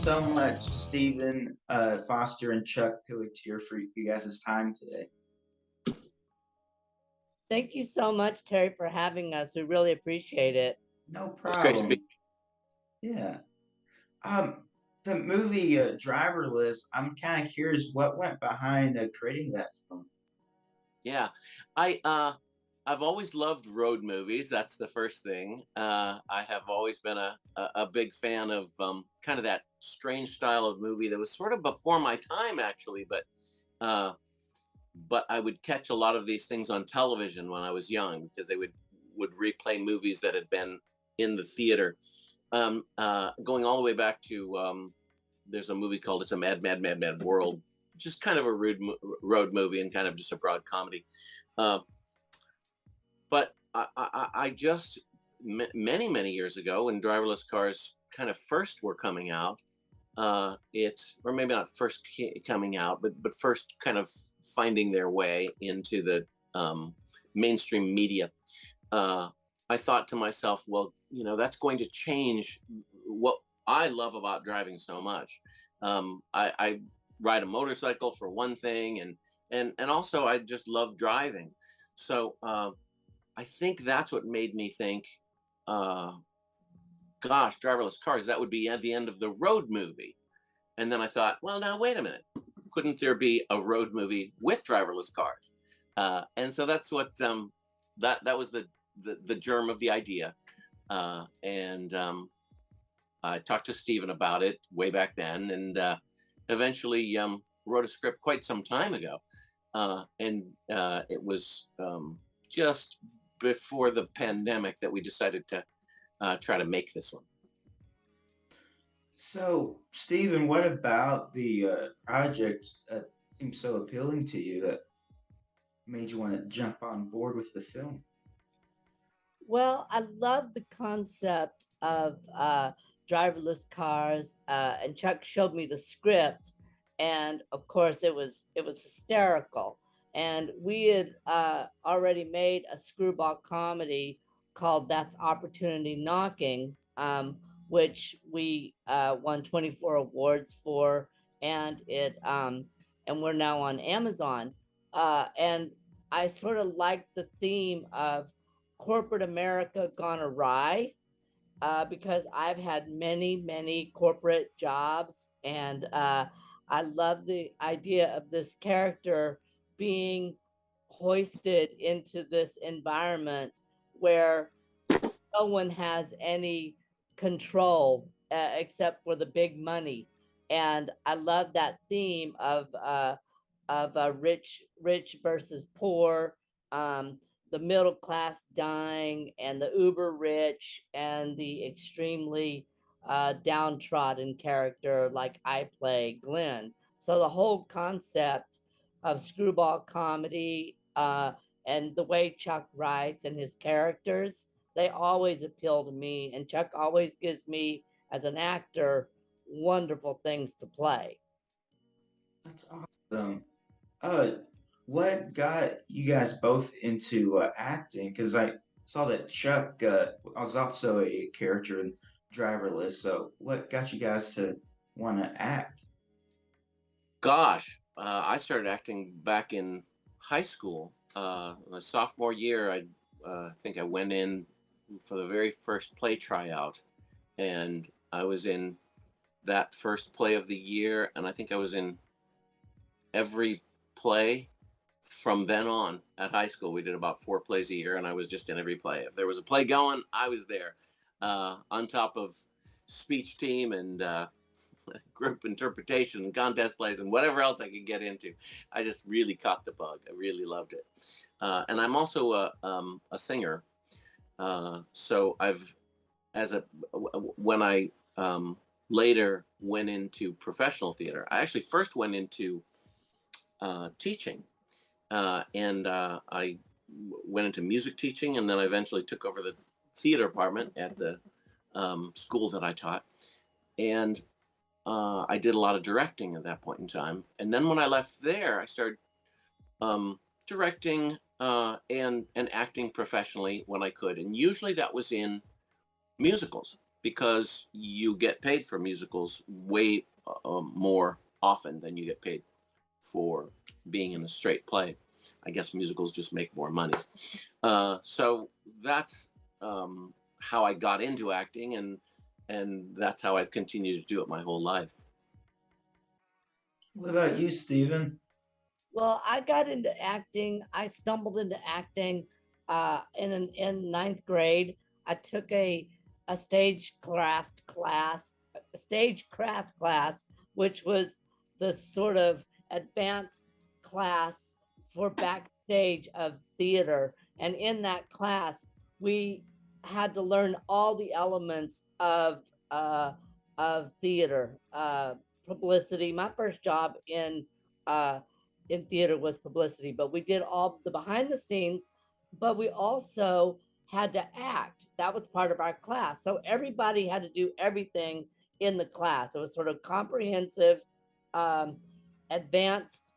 so much, Stephen Foster and Chuck Pelletier, for you guys' time today. Thank you so much, Terry, for having us. We really appreciate it. No It's great to be. problem. Yeah. Um, the movie Driverless, I'm kind of curious what went behind creating that film. Yeah, I've always loved road movies. That's the first thing. I have always been a big fan of kind of that strange style of movie that was sort of before my time, actually. Uh, but I would catch a lot of these things on television when I was young because they would replay movies that had been in the theater. Going all the way back to there's a movie called "It's a Mad, Mad, Mad, Mad World," just kind of a road movie and kind of just a broad comedy. Uh, but I just many years ago, when driverless cars kind of first were coming out, or maybe not first coming out, but first kind of finding their way into the mainstream media. Uh, I thought to myself, well, that's going to change what I love about driving so much. I ride a motorcycle for one thing, and also I just love driving. So I think that's what made me think, uh, gosh, driverless cars, that would be at the end of the road movie. And then I thought, well, now wait a minute, couldn't there be a road movie with driverless cars? And so that's what that was the germ of the idea. And I talked to Stephen about it way back then, and eventually wrote a script quite some time ago. And it was just before the pandemic that we decided to try to make this one. So, Stephen, what about the project that seems so appealing to you that made you want to jump on board with the film? Well, I love the concept of driverless cars, and Chuck showed me the script, and of course, it was hysterical. And we had already made a screwball comedy called "That's Opportunity Knocking," which we won 24 awards for, and and we're now on Amazon. And I sort of like the theme of corporate America gone awry, because I've had many corporate jobs, and I love the idea of this character being hoisted into this environment where no one has any control except for the big money. And I love that theme of rich versus poor, the middle class dying, and the uber rich, and the extremely downtrodden character like I play Glenn. So the whole concept of screwball comedy, and the way Chuck writes and his characters, they always appeal to me. And Chuck always gives me, as an actor, wonderful things to play. That's awesome. Uh, what got you guys both into acting? Because I saw that Chuck was also a character in Driverless. So, what got you guys to want to act? Gosh, I started acting back in high school. My sophomore year, I think I went in for the very first play tryout, and I was in that first play of the year, and I think I was in every play from then on. At high school, we did about 4 plays a year, and I was just in every play. If there was a play going, I was there, on top of speech team and group interpretation and contest plays and whatever else I could get into. I just really caught the bug. I really loved it. And I'm also a singer. So when I later went into professional theater, I actually first went into teaching. And I went into music teaching, and then I eventually took over the theater department at the school that I taught. And I did a lot of directing at that point in time. And then when I left there, I started directing and acting professionally when I could. And usually that was in musicals. because you get paid for musicals way more often than you get paid for being in a straight play. I guess musicals just make more money. So that's how I got into acting, and that's how I've continued to do it my whole life. What about you, Stephen? Well, I got into acting. I stumbled into acting in ninth grade. I took a stagecraft class, which was the sort of advanced class for backstage of theater. And in that class, we had to learn all the elements uh, of theater, publicity. My first job uh, in theater was publicity, but we did all the behind the scenes, but we also had to act. That was part of our class. So everybody had to do everything in the class. It was sort of comprehensive, um, advanced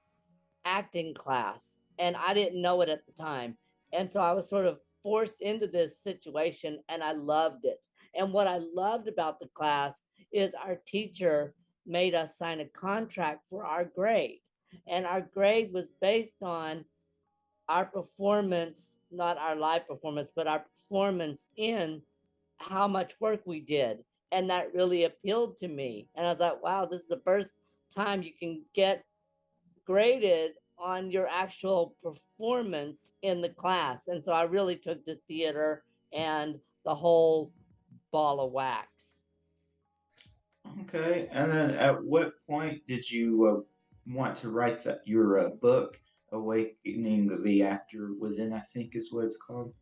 acting class. And I didn't know it at the time. And so I was sort of forced into this situation and I loved it. And what I loved about the class is our teacher made us sign a contract for our grade. And our grade was based on our performance, not our live performance, but our performance in how much work we did. And that really appealed to me. And I was like, wow, this is the first time you can get graded on your actual performance in the class. And so I really took to theater and the whole ball of wax. Okay, and then at what point did you want to write your book, Awakening the Actor Within, I think is what it's called?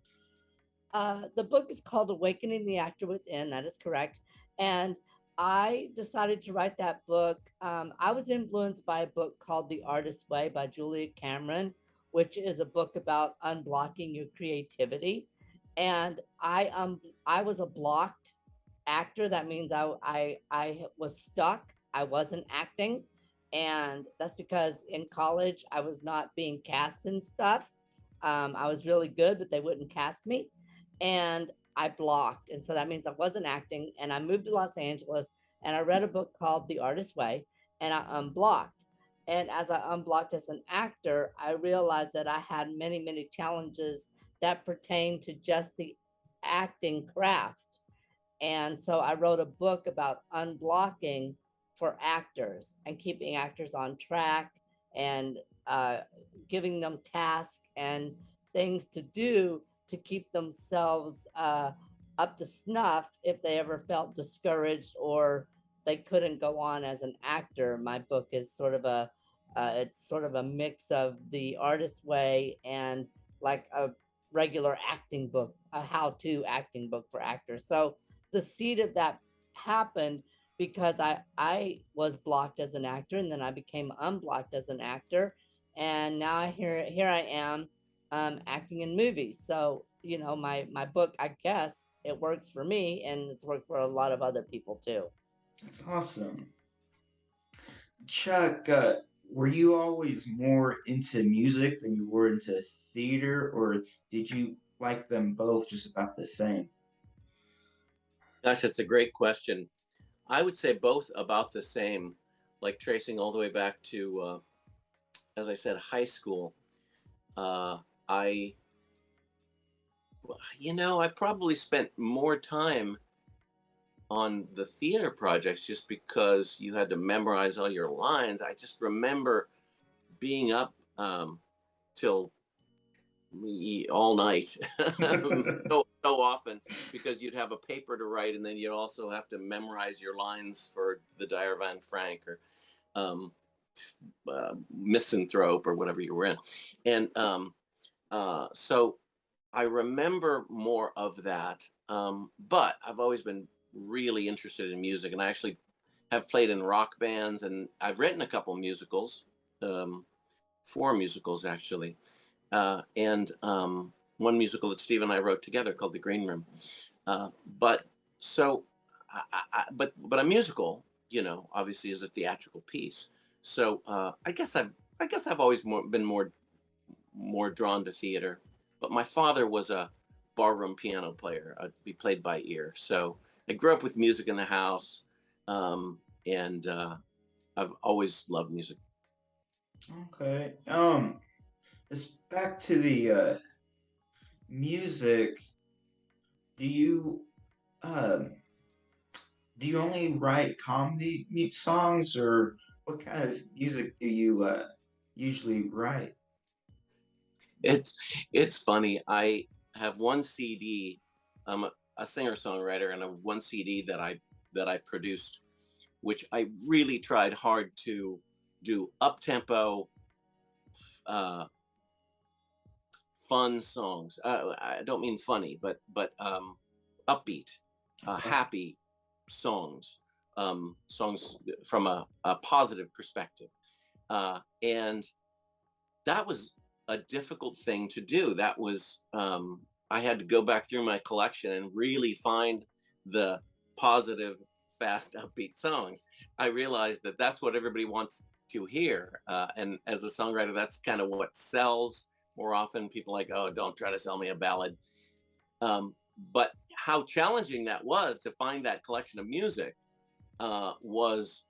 The book is called Awakening the Actor Within. That is correct. And I decided to write that book. I was influenced by a book called The Artist's Way by Julia Cameron, which is a book about unblocking your creativity. And I was a blocked actor. That means I was stuck. I wasn't acting. And that's because in college I was not being cast in stuff. I was really good, but they wouldn't cast me. And I blocked. And so that means I wasn't acting. And I moved to Los Angeles and I read a book called The Artist's Way and I unblocked. And as I unblocked as an actor, I realized that I had many, many challenges that pertain to just the acting craft. And so I wrote a book about unblocking for actors and keeping actors on track and uh, giving them tasks and things to do to keep themselves up to snuff if they ever felt discouraged or they couldn't go on as an actor. My book is sort of it's sort of a mix of the artist way and like a regular acting book, a how-to acting book for actors. So the seed of that happened because I was blocked as an actor and then I became unblocked as an actor and now here I am acting in movies. So you know my book, I guess it works for me and it's worked for a lot of other people too. That's awesome. Chuck, were you always more into music than you were into theater, or did you like them both just about the same? Gosh, that's a great question. I would say both about the same, like tracing all the way back to, as I said, high school. Uh, I, I probably spent more time on the theater projects just because you had to memorize all your lines. I just remember being up till all night so often because you'd have a paper to write and then you'd also have to memorize your lines for the Dire Van Frank or um, Misanthrope or whatever you were in. And so I remember more of that. But I've always been really interested in music, and I actually have played in rock bands, and I've written a couple musicals, um, four musicals actually, and one musical that Steve and I wrote together called The Green Room. But so, but a musical, obviously is a theatrical piece. So I guess I've always been more drawn to theater. But my father was a barroom piano player. He played by ear, so I grew up with music in the house, and I've always loved music. Okay. It's back to the music. Do you um do you only write comedy songs, or what kind of music do you usually write? It's it's funny. I have one CD. I'm a singer songwriter, and I have one CD that I produced, which I really tried hard to do up tempo, uh, fun songs. I don't mean funny, but upbeat, Okay. happy songs, songs from a positive perspective, and that was a difficult thing to do. That was I had to go back through my collection and really find the positive, fast, upbeat songs. I realized that that's what everybody wants to hear, and as a songwriter, that's kind of what sells. More often, people are like, "Oh, don't try to sell me a ballad." But how challenging that was to find that collection of music was,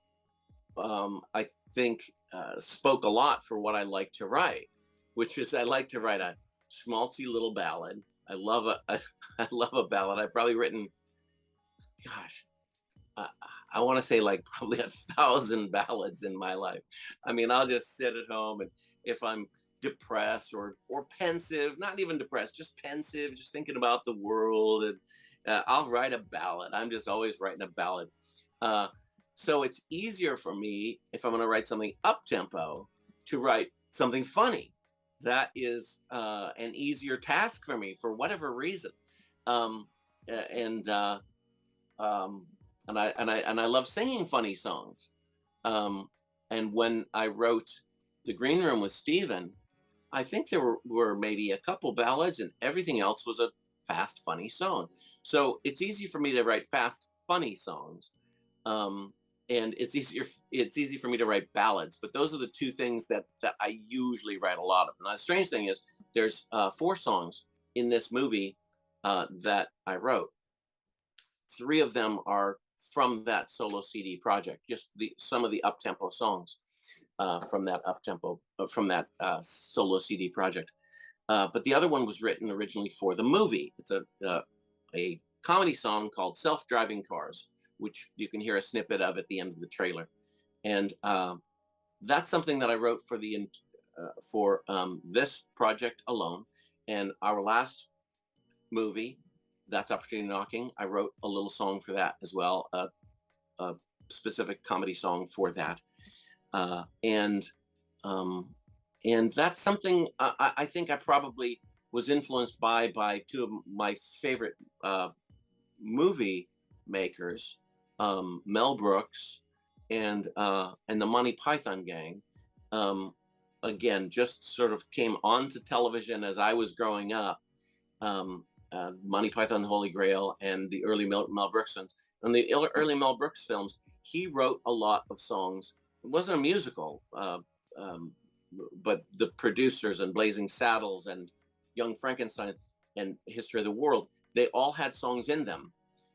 I think, spoke a lot for what I like to write, which is I like to write a schmaltzy little ballad. I love I love a ballad. I've probably written, gosh, uh, I want to say like probably 1,000 ballads in my life. I mean, I'll just sit at home, and if I'm depressed or pensive, not even depressed, just pensive, just thinking about the world, and I'll write a ballad. I'm just always writing a ballad. Uh, so it's easier for me if I'm going to write something up tempo to write something funny. That is an easier task for me for whatever reason. Um, and um, and I love singing funny songs. Um, and when I wrote The Green Room with Steven, I think there were maybe a couple ballads, and everything else was a fast, funny song. So it's easy for me to write fast, funny songs, um, and It's easy for me to write ballads. But those are the two things that I usually write a lot of. And the strange thing is, there's four songs in this movie that I wrote. Three of them are from that solo CD project, just some of the up tempo songs from that solo CD project. But the other one was written originally for the movie. It's a comedy song called "Self Driving Cars," which you can hear a snippet of at the end of the trailer, and that's something that I wrote for this project alone. And our last movie, That's Opportunity Knocking, I wrote a little song for that as well, a specific comedy song for that, uh, and um, and that's something I think I probably was influenced by two of my favorite movie makers, Mel Brooks and the Monty Python gang. Um, Again, just sort of came onto television as I was growing up. Monty Python, the Holy Grail, and the early Mel Brooks films. And the early Mel Brooks films, he wrote a lot of songs. It wasn't a musical, um, but the producers and Blazing Saddles and Young Frankenstein and History of the World, they all had songs in them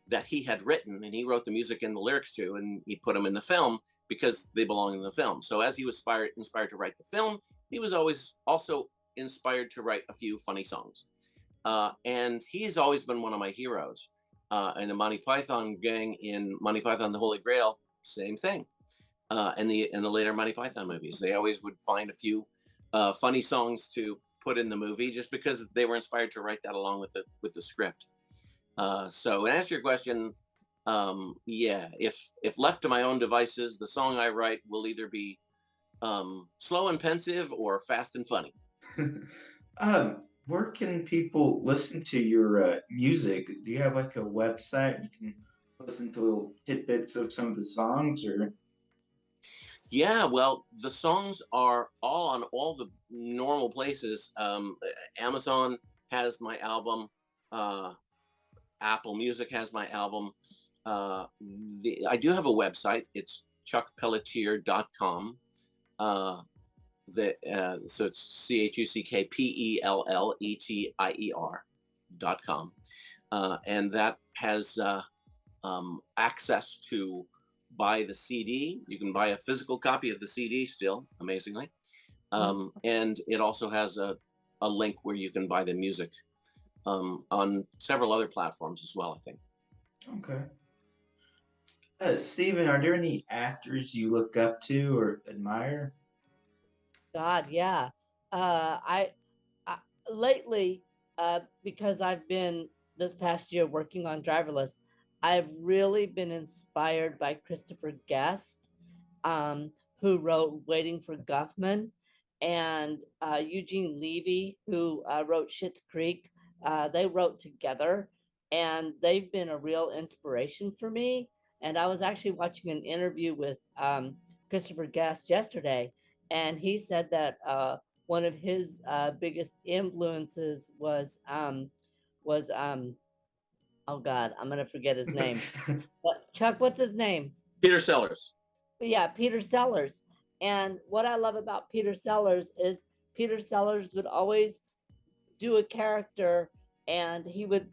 that he had written, and he wrote the music and the lyrics to, and he put them in the film because they belong in the film. So as he was inspired to write the film, he was always also inspired to write a few funny songs. And he's always been one of my heroes. And the Monty Python gang in Monty Python: The Holy Grail, same thing. And the later Monty Python movies, they always would find a few funny songs to put in the movie just because they were inspired to write that along with the script. So, to answer your question, yeah, if left to my own devices, the song I write will either be slow and pensive or fast and funny. Where can people listen to your music? Do you have like a website you can listen to little tidbits of some of the songs, or Yeah, well, the songs are all on all the normal places. Amazon has my album. Uh, Apple Music has my album. I do have a website. It's chuckpelletier.com. Uh, so it's ChuckPelletier.com. And that has access to buy the CD. You can buy a physical copy of the CD still, amazingly. Mm. And it also has a link where you can buy the music on several other platforms as well, I think. Okay. Steven, are there any actors you look up to or admire? God, yeah. I lately, because I've been this past year working on Driverless, I've really been inspired by Christopher Guest, um, who wrote Waiting for Guffman, and Eugene Levy, who wrote Schitt's Creek. They wrote together, and they've been a real inspiration for me. And I was actually watching an interview with Christopher Guest yesterday, and he said that one of his biggest influences was oh God, I'm gonna forget his name. But Chuck, what's his name? Peter Sellers. Yeah, Peter Sellers. And what I love about Peter Sellers is Peter Sellers would always do a character, and he would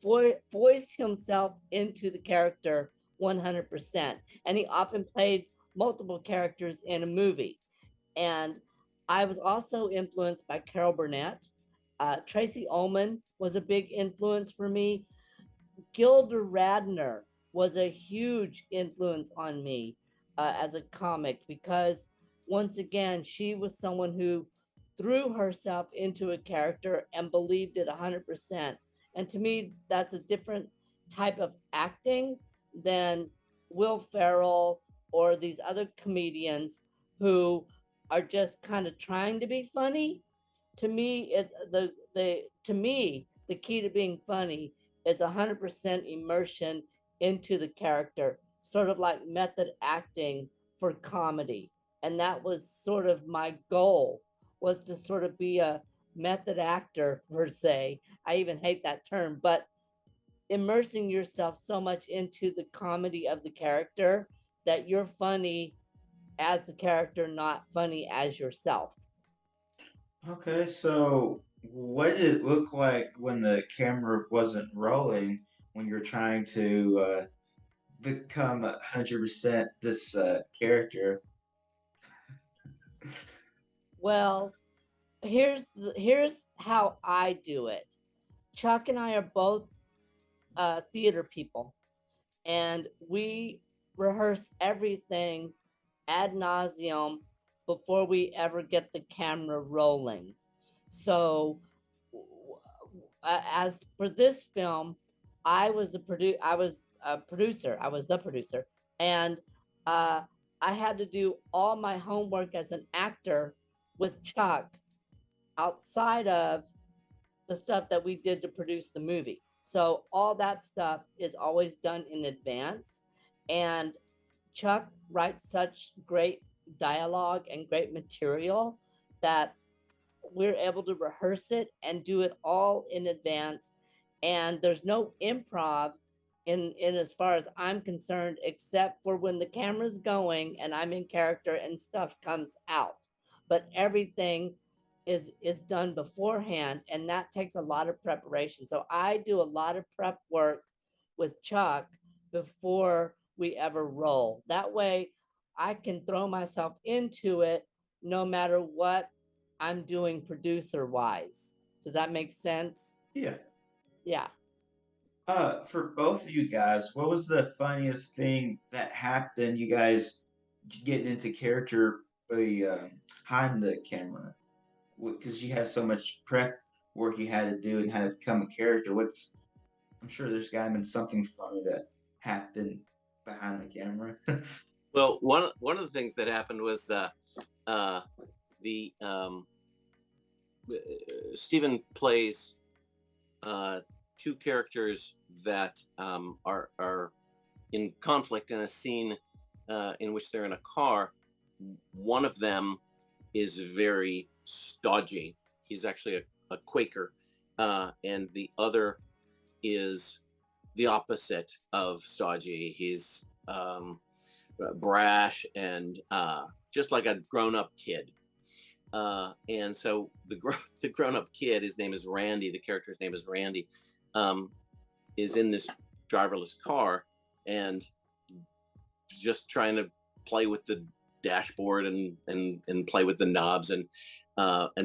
voice himself into the character 100%. And he often played multiple characters in a movie. And I was also influenced by Carol Burnett. Tracy Ullman was a big influence for me. Gilda Radner was a huge influence on me as a comic, because once again, she was someone who threw herself into a character and believed it 100%. And to me, that's a different type of acting than Will Ferrell or these other comedians who are just kind of trying to be funny. To me, the key to being funny is 100% immersion into the character, sort of like method acting for comedy. And that was sort of my goal, was to sort of be a method actor per se. I even hate that term, but immersing yourself so much into the comedy of the character that you're funny as the character, not funny as yourself. Okay, so what did it look like when the camera wasn't rolling when you're trying to become 100% this character? Well, here's how I do it. Chuck and I are both theater people, and we rehearse everything ad nauseum before we ever get the camera rolling. So, as for this film, I was a producer. I was the producer, and uh, I had to do all my homework as an actor with Chuck outside of the stuff that we did to produce the movie. So all that stuff is always done in advance. And Chuck writes such great dialogue and great material that we're able to rehearse it and do it all in advance. And there's no improv in as far as I'm concerned, except for when the camera's going and I'm in character and stuff comes out. But everything is done beforehand, and that takes a lot of preparation. So I do a lot of prep work with Chuck before we ever roll. That way I can throw myself into it no matter what I'm doing producer wise. Does that make sense? Yeah. Yeah. For both of you guys, what was the funniest thing that happened? You guys getting into character behind the camera because you had so much prep work you had to do and how to become a character. What's I'm sure there's got to been something funny that happened behind the camera. Well, one of the things that happened was uh, the Stephen plays uh, two characters that are in conflict in a scene in which they're in a car. One of them is very stodgy. He's actually a Quaker, and the other is the opposite of stodgy. He's brash and just like a grown-up kid. And so the grown-up kid, his name is Randy. The character's name is Randy. Um, is in this driverless car, and just trying to play with the dashboard and play with the knobs and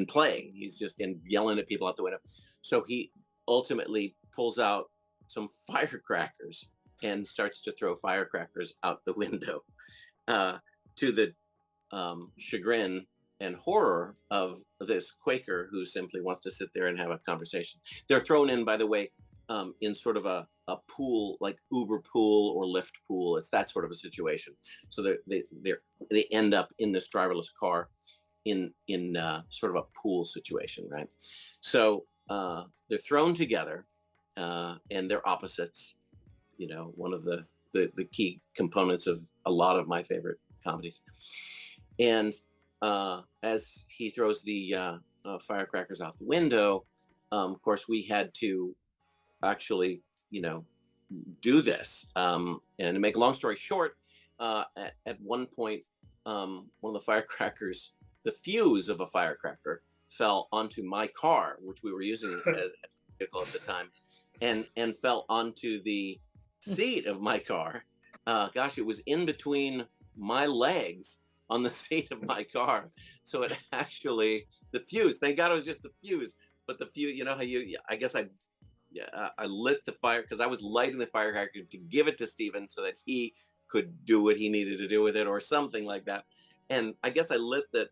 playing. He's just yelling at people out the window. So he ultimately pulls out some firecrackers and starts to throw firecrackers out the window, to the chagrin and horror of this Quaker who simply wants to sit there and have a conversation. They're thrown in, by the way, in sort of a pool, like Uber pool or Lyft pool. It's that sort of a situation. So they end up in this driverless car in sort of a pool situation, right? So they're thrown together, and they're opposites. You know, one of the key components of a lot of my favorite comedies. And as he throws the firecrackers out the window, of course, we had to actually, do this. And to make a long story short, at one point, one of the firecrackers, the fuse of a firecracker, fell onto my car, which we were using as a vehicle at the time, and fell onto the seat of my car. Gosh, it was in between my legs on the seat of my car. So it actually, the fuse, thank God it was just the fuse, but the fuse, you know how I guess I lit the fire because I was lighting the firecracker to give it to Steven so that he could do what he needed to do with it or something like that. And I guess I lit the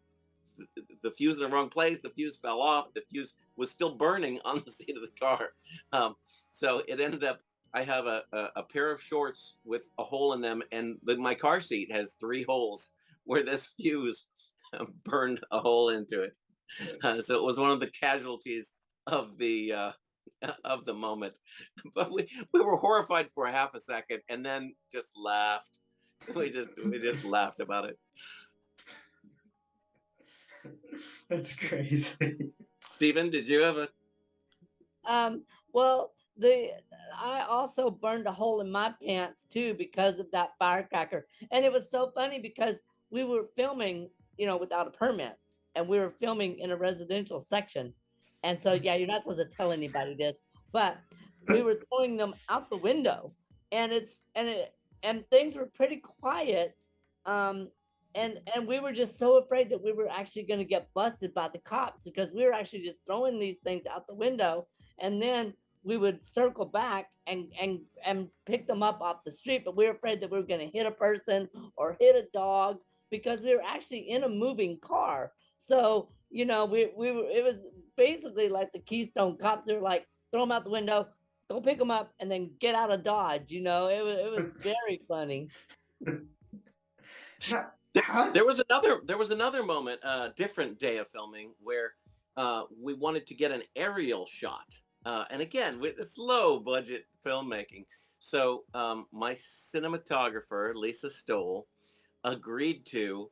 fuse in the wrong place. The fuse fell off. The fuse was still burning on the seat of the car. So it ended up, I have a pair of shorts with a hole in them, and my car seat has 3 holes where this fuse burned a hole into it. So it was one of the casualties of the moment. But we were horrified for a half a second, and then just laughed. We just laughed about it. That's crazy. Steven, did you have a? Well, I also burned a hole in my pants too because of that firecracker, and it was so funny because we were filming, without a permit, and we were filming in a residential section, and so yeah, you're not supposed to tell anybody this, but we were throwing them out the window, and and things were pretty quiet, um, and we were just so afraid that we were actually going to get busted by the cops because we were actually just throwing these things out the window, and then we would circle back and pick them up off the street, but we were afraid that we were going to hit a person or hit a dog because we were actually in a moving car. So we were, it was basically like the Keystone Cops. They were like, throw them out the window, go pick them up, and then get out of Dodge. It was very funny. how, There, how there was another moment, a different day of filming where we wanted to get an aerial shot, and again with this low budget filmmaking. So my cinematographer Lisa Stoll agreed to,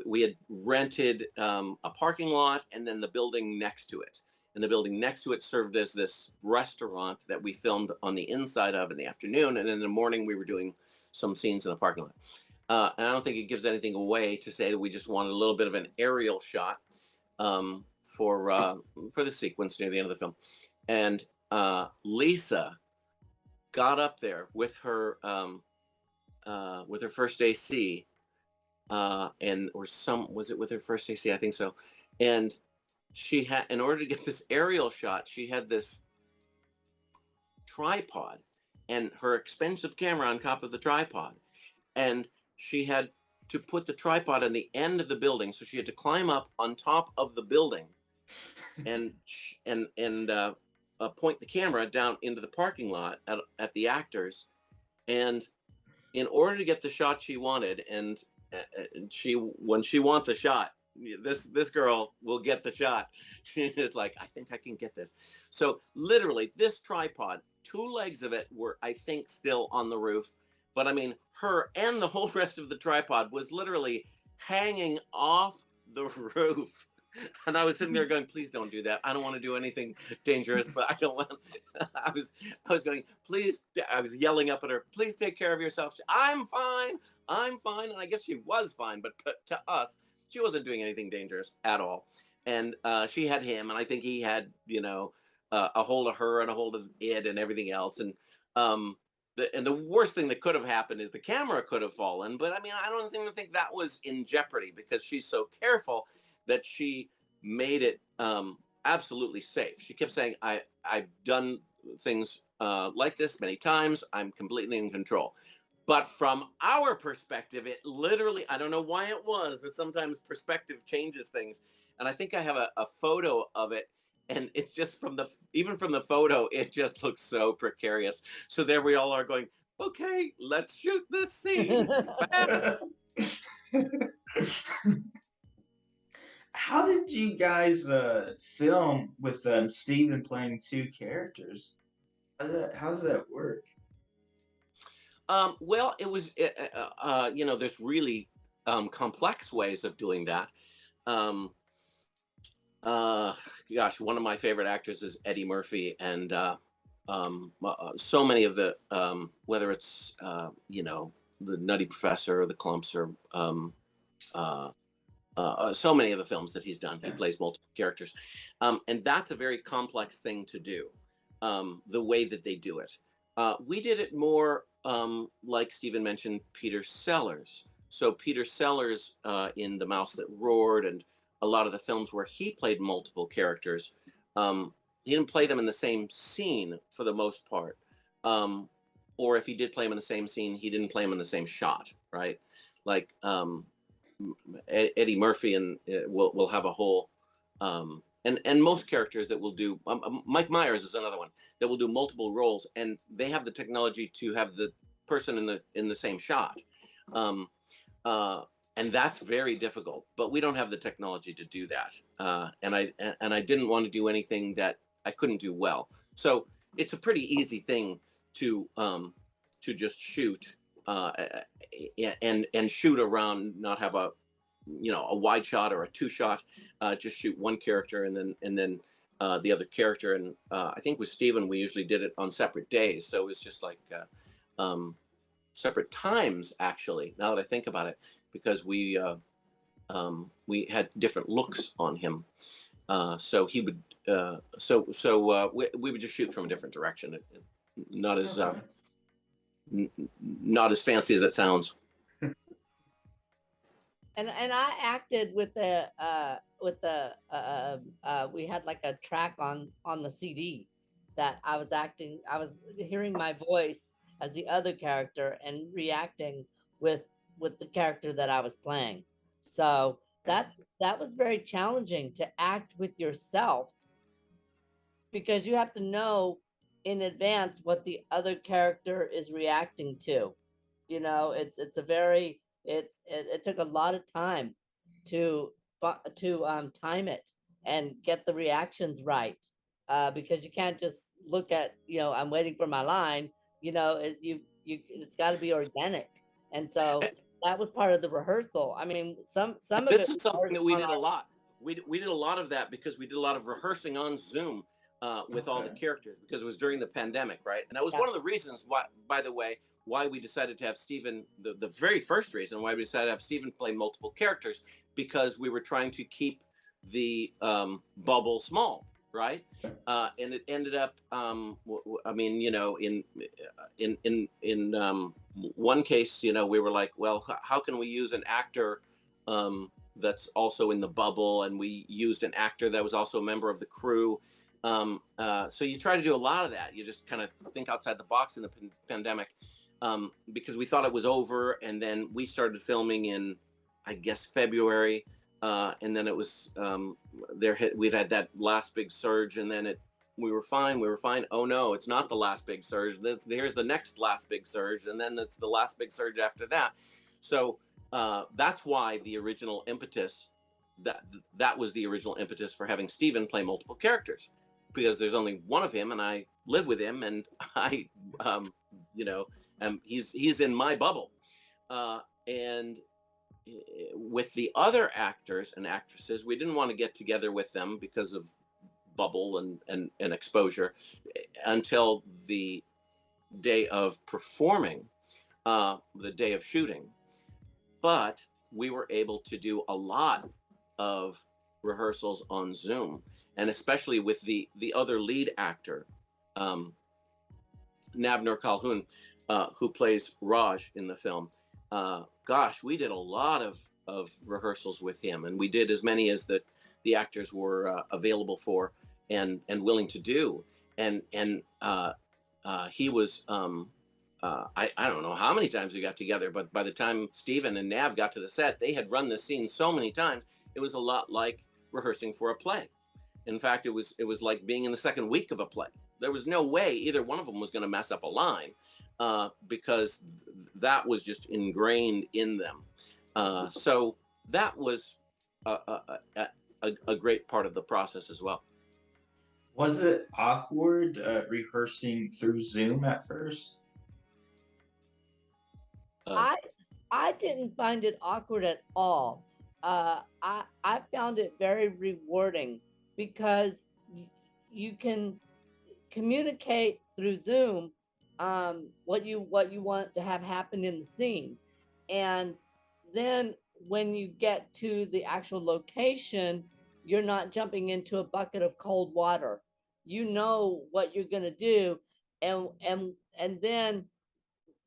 we had rented a parking lot and then the building next to it, and the building next to it served as this restaurant that we filmed on the inside of in the afternoon, and in the morning we were doing some scenes in the parking lot. And I don't think it gives anything away to say that we just wanted a little bit of an aerial shot, for the sequence near the end of the film. And Lisa got up there with her first AC, and or some was it with her first AC? I think so. And she had, in order to get this aerial shot, she had this tripod and her expensive camera on top of the tripod, and she had to put the tripod on the end of the building, so she had to climb up on top of the building and point the camera down into the parking lot at the actors. And in order to get the shot she wanted, and she when she wants a shot, this girl will get the shot. She's just like, I think I can get this. So literally, this tripod, 2 legs of it were, I think, still on the roof, but I mean, her and the whole rest of the tripod was literally hanging off the roof. And I was sitting there going, please don't do that. I don't want to do anything dangerous, but I don't want. I was going, please. I was yelling up at her, please take care of yourself. I'm fine. I'm fine. And I guess she was fine, but to us, she wasn't doing anything dangerous at all. And she had him, and I think he had, a hold of her and a hold of it and everything else. And and the worst thing that could have happened is the camera could have fallen. But I mean, I don't even think that was in jeopardy because she's so careful that she made it absolutely safe. She kept saying, I've done things like this many times. I'm completely in control. But from our perspective, it literally, I don't know why it was, but sometimes perspective changes things. And I think I have a photo of it. And it's just even from the photo, it just looks so precarious. So there we all are going, okay, let's shoot this scene fast. How did you guys film with Steven playing two characters? How does that work? Well, it was, there's really complex ways of doing that. Um, uh, Gosh, one of my favorite actors is Eddie Murphy, and so many of the, whether it's, the Nutty Professor or the Clumps or uh, so many of the films that he's done, he Yeah. plays multiple characters. And that's a very complex thing to do, the way that they do it. We did it more, like Stephen mentioned, Peter Sellers. So Peter Sellers in The Mouse That Roared and a lot of the films where he played multiple characters, he didn't play them in the same scene for the most part. Or if he did play them in the same scene, he didn't play them in the same shot, right? Like Eddie Murphy and will have a whole and most characters that will do Mike Myers is another one that will do multiple roles, and they have the technology to have the person in the same shot, um, uh, and that's very difficult. But we don't have the technology to do that, and I didn't want to do anything that I couldn't do well. So it's a pretty easy thing to just shoot uh, and shoot around, not have a wide shot or a two shot, just shoot one character and then the other character. And I think with Steven, we usually did it on separate days. So it was just like separate times, actually, now that I think about it, because we had different looks on him. So he would, we would just shoot from a different direction. Not as, Okay. not as fancy as it sounds. And I acted with the we had like a track on the CD that I was acting. I was hearing my voice as the other character and reacting with with the character that I was playing. So that was very challenging to act with yourself because you have to know in advance what the other character is reacting to. You know, it's a very it took a lot of time to time it and get the reactions right, because you can't just look at, I'm waiting for my line. It's got to be organic, and so that was part of the rehearsal. I mean, some of it This is was something already that we on did a our. lot. We did a lot of that because we did a lot of rehearsing on Zoom with all the Okay. characters because it was during the pandemic, right? And that was Yeah. one of the reasons why, by the way, why we decided to have Stephen, the very first reason why we decided to have Stephen play multiple characters, because we were trying to keep the bubble small, right? And it ended up, I mean, in one case, we were like, well, how can we use an actor that's also in the bubble, and we used an actor that was also a member of the crew. So you try to do a lot of that. You just kind of think outside the box in the pandemic, because we thought it was over, and then we started filming in, I guess, February, and then it was we'd had that last big surge, and then we were fine. We were fine. Oh no, it's not the last big surge. Here's the next last big surge, and then it's the last big surge after that. So that's why the original impetus, that was the original impetus for having Steven play multiple characters, because there's only one of him, and I live with him, and I, he's in my bubble, and with the other actors and actresses, we didn't want to get together with them because of bubble and exposure until the day of performing, the day of shooting. But we were able to do a lot of rehearsals on Zoom, and especially with the other lead actor, Navner Calhoun. who plays Raj in the film. Gosh, we did a lot of rehearsals with him, and we did as many as the actors were available for and willing to do. And he was I don't know how many times we got together, but by the time Stephen and Nav got to the set, they had run the scene so many times. It was a lot like rehearsing for a play. In fact, it was like being in the second week of a play. There was no way either one of them was going to mess up a line, because that was just ingrained in them. So that was a great part of the process as well. Was it awkward rehearsing through Zoom at first? Uh, I I didn't find it awkward at all. I found it very rewarding because you can communicate through Zoom what you want to have happen in the scene, and then when you get to the actual location, you're not jumping into a bucket of cold water. You know what you're going to do, and then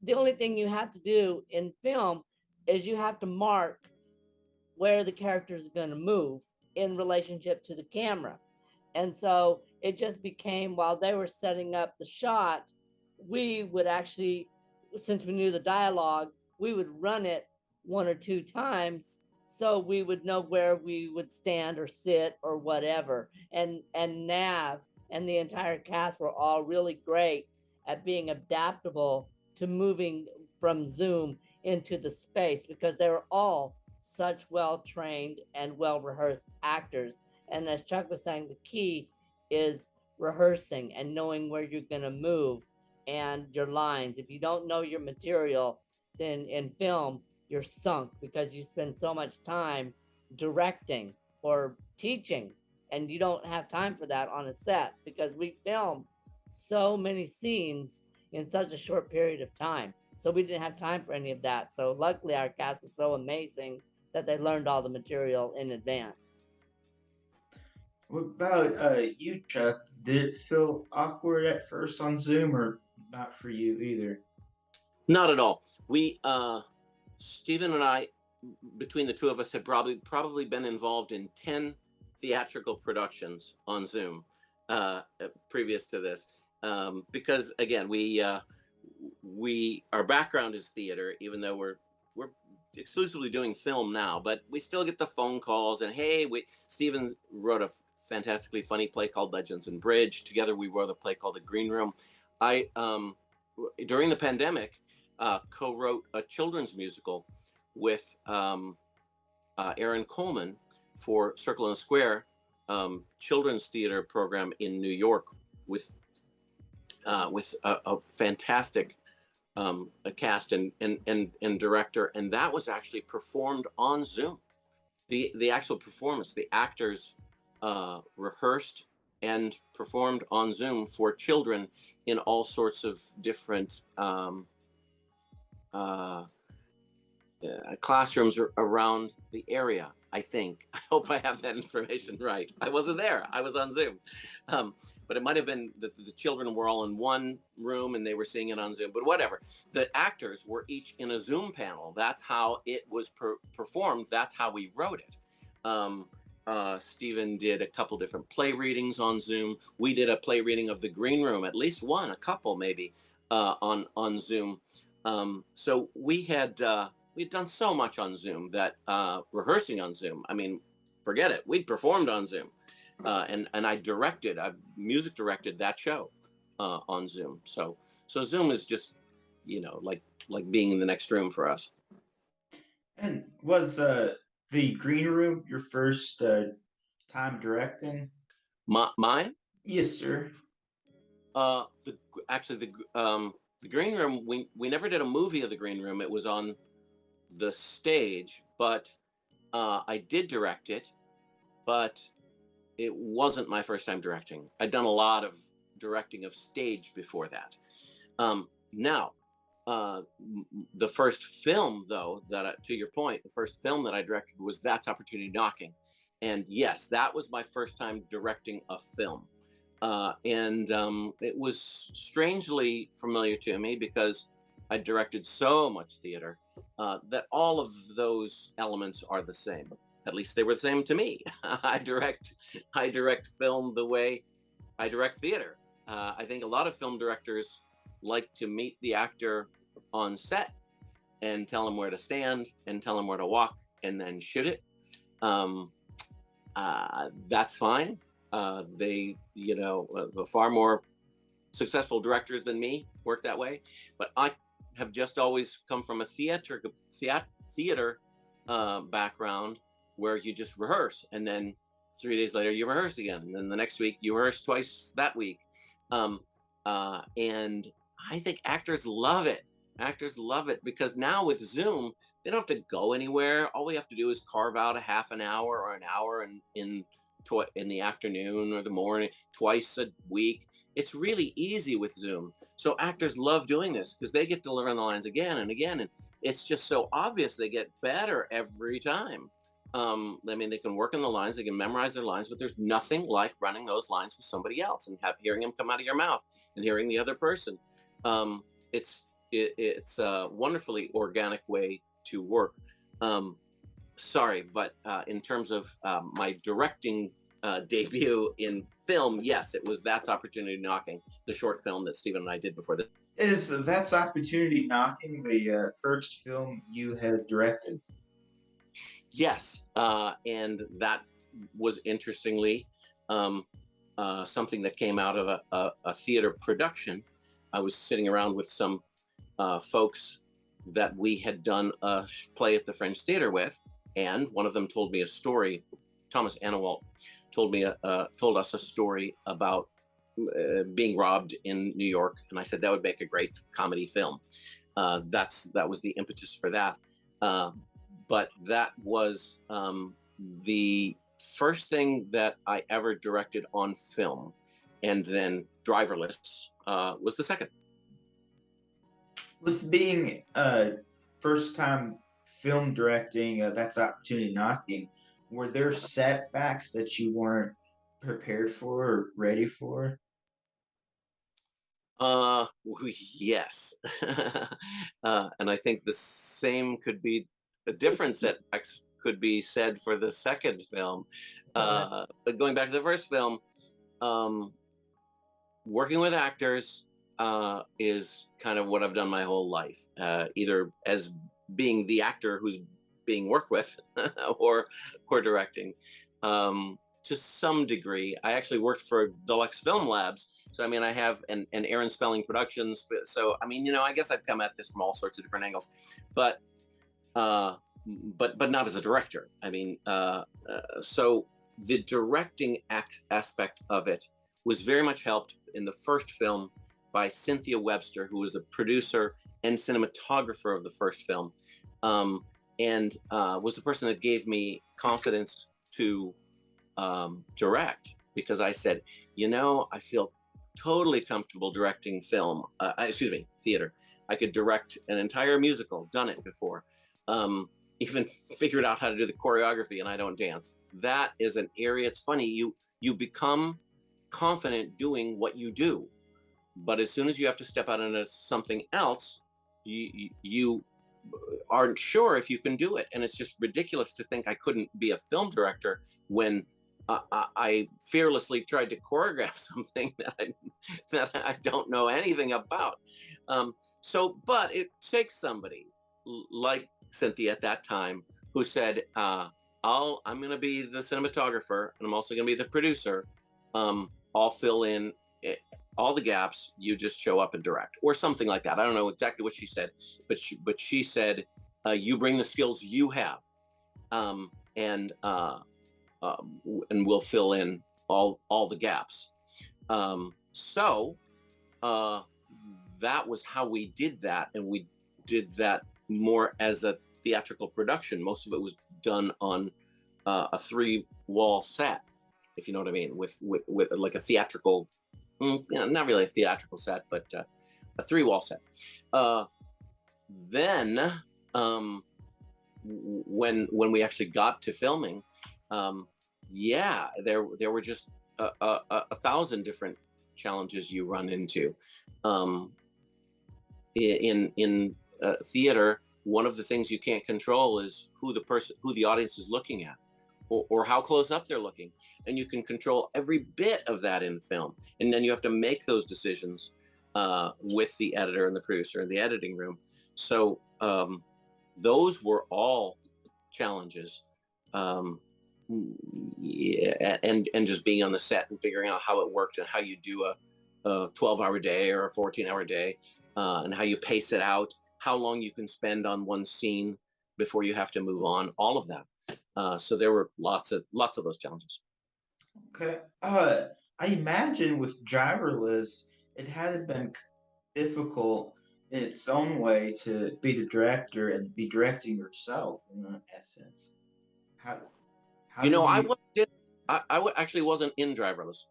the only thing you have to do in film is you have to mark where the character is going to move in relationship to the camera. And so it just became, while they were setting up the shot, we would actually, since we knew the dialogue, we would run it one or two times so we would know where we would stand or sit or whatever. And Nav and the entire cast were all really great at being adaptable to moving from Zoom into the space because they were all such well trained and well rehearsed actors. And as Chuck was saying, the key is rehearsing and knowing where you're going to move and your lines. If you don't know your material, then in film, you're sunk because you spend so much time directing or teaching, and you don't have time for that on a set because we film so many scenes in such a short period of time. So we didn't have time for any of that. So luckily, our cast was so amazing that they learned all the material in advance. What about you, Chuck? Did it feel awkward at first on Zoom, or not for you either? Not at all. We Stephen and I, between the two of us, had probably been involved in 10 theatrical productions on Zoom previous to this, because again we our background is theater, even though we're exclusively doing film now, but we still get the phone calls and hey, Stephen wrote a fantastically funny play called Legends and Bridge. Together we wrote a play called The Green Room. I during the pandemic co-wrote a children's musical with Aaron Coleman for Circle and Square children's theater program in New York with a fantastic a cast and director, and that was actually performed on Zoom. The actual performance, the actors rehearsed and performed on Zoom for children in all sorts of different classrooms around the area. I think. I hope I have that information right. I wasn't there. I was on Zoom, but it might have been that the children were all in one room and they were seeing it on Zoom. But whatever. The actors were each in a Zoom panel. That's how it was performed. That's how we wrote it. Stephen did a couple different play readings on Zoom. We did a play reading of The Green Room, at least one, a couple maybe, on Zoom. So we'd done so much on Zoom that rehearsing on Zoom, I mean, forget it. We performed on Zoom, and I music directed that show on Zoom. So Zoom is just, like being in the next room for us. And was the Green Room your first time directing? Mine, Yes, sir. the actually the Green Room. We never did a movie of The Green Room. It was on the stage, but I did direct it, but it wasn't my first time directing. I'd done a lot of directing of stage before that. Now, the first film, though, to your point, the first film that I directed was That's Opportunity Knocking. And yes, that was my first time directing a film. And it was strangely familiar to me because I directed so much theater that all of those elements are the same. At least they were the same to me. I direct film the way I direct theater. I think a lot of film directors like to meet the actor on set and tell him where to stand and tell him where to walk and then shoot it. Um, that's fine. Far more successful directors than me work that way. But I have just always come from a theater background where you just rehearse, and then 3 days later you rehearse again, and then the next week you rehearse twice that week. Um, and I think actors love it. Actors love it because now with Zoom, they don't have to go anywhere. All we have to do is carve out a half an hour or an hour in the afternoon or the morning, twice a week. It's really easy with Zoom. So actors love doing this because they get to learn the lines again and again. And it's just so obvious they get better every time. I mean, they can work on the lines, they can memorize their lines, but there's nothing like running those lines with somebody else and hearing them come out of your mouth and hearing the other person. It's a wonderfully organic way to work. Um, Sorry, but in terms of my directing debut in film, yes, it was That's Opportunity Knocking, the short film that Stephen and I did before this. Is That's Opportunity Knocking the first film you had directed? Yes, and that was interestingly um, something that came out of a theater production. I was sitting around with some folks that we had done a play at the French Theater with, and one of them told me a story. Thomas Annawalt told us a story about being robbed in New York, and I said that would make a great comedy film. That was the impetus for that. But that was the first thing that I ever directed on film, and then Driverless was the second. With being first time film directing, That's Opportunity Knocking, were there setbacks that you weren't prepared for or ready for? Uh, yes. And I think the same could be a different setbacks could be said for the second film. But going back to the first film, um, working with actors is kind of what I've done my whole life, either as being the actor who's being worked with or directing. To some degree, I actually worked for Deluxe Film Labs. So, I mean, I have an Aaron Spelling Productions. So, I mean, I guess I've come at this from all sorts of different angles, but uh, but not as a director. I mean, so the directing aspect of it was very much helped in the first film by Cynthia Webster, who was the producer and cinematographer of the first film, and was the person that gave me confidence to direct, because I said, I feel totally comfortable directing theater. I could direct an entire musical, done it before. Even figured out how to do the choreography, and I don't dance. That is an area. It's funny, you become confident doing what you do, but as soon as you have to step out into something else, you aren't sure if you can do it. And it's just ridiculous to think I couldn't be a film director when I fearlessly tried to choreograph something that I don't know anything about. But it takes somebody like Cynthia at that time who said, I'm going to be the cinematographer, and I'm also going to be the producer. I'll fill in all the gaps. You just show up and direct, or something like that. I don't know exactly what she said, but she said, you bring the skills you have, and we'll fill in all the gaps. So that was how we did that, and we did that more as a theatrical production. Most of it was done on a 3-wall set, if you know what I mean, with like a theatrical, not really a theatrical set, but a 3-wall set. Then when we actually got to filming, there were just a thousand different challenges you run into. In theater, one of the things you can't control is who the audience is looking at, or how close up they're looking, and you can control every bit of that in film, and then you have to make those decisions with the editor and the producer in the editing room. So those were all challenges. Yeah, and just being on the set and figuring out how it worked and how you do a 12-hour day or a 14-hour day, and how you pace it out, how long you can spend on one scene before you have to move on, all of that. So there were lots of those challenges. Okay. I imagine with driverless, it had been difficult in its own way to be the director and be directing yourself in essence. How how You know, did I you? wasn't. Actually wasn't in Driverless.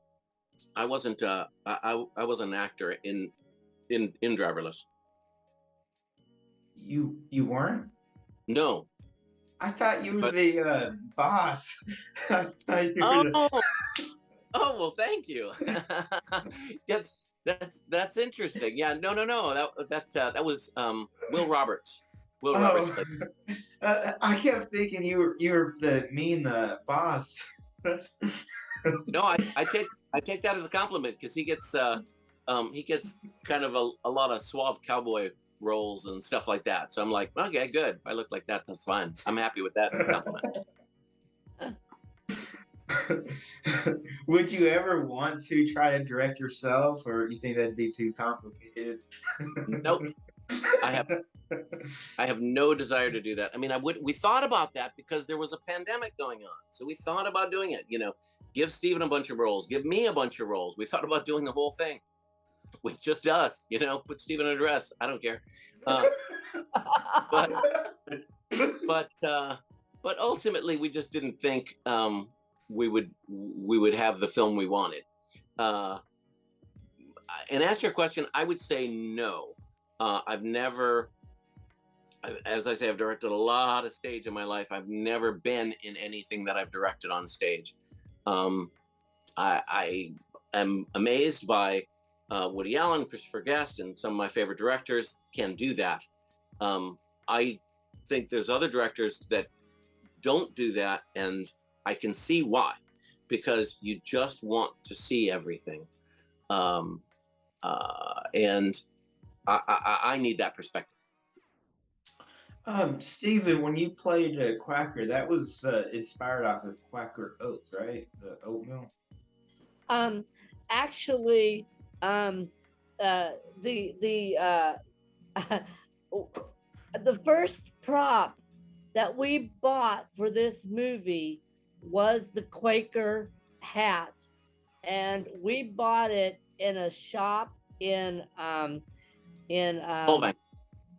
I wasn't. I was an actor in Driverless. You weren't? No, I thought you were but the boss. I thought you were oh, the. oh well, thank you. That's interesting. Yeah, no. That was Will Roberts. Will Roberts Oh, played. I kept thinking you were the mean boss. That's. No, I take that as a compliment because he gets kind of a lot of suave cowboy roles and stuff like that. So I'm like, okay, good. If I look like that, that's fine. I'm happy with that compliment. Would you ever want to try to direct yourself, or you think that'd be too complicated? Nope. I have I have no desire to do that. I mean, we thought about that because there was a pandemic going on. So we thought about doing it, give Steven a bunch of roles, give me a bunch of roles. We thought about doing the whole thing with just us, put Steven in a dress. I don't care. But but but ultimately we just didn't think we would have the film we wanted. And answer your question, I would say no. I've never, as I say, I've directed a lot of stage in my life. I've never been in anything that I've directed on stage. I am amazed by Woody Allen, Christopher Guest, and some of my favorite directors can do that. I think there's other directors that don't do that, and I can see why, because you just want to see everything. And I need that perspective. Stephen, when you played Quacker, that was inspired off of Quacker Oats, right? The oatmeal. Um, actually, um, the the first prop that we bought for this movie was the Quaker hat, and we bought it in a shop in Solvang.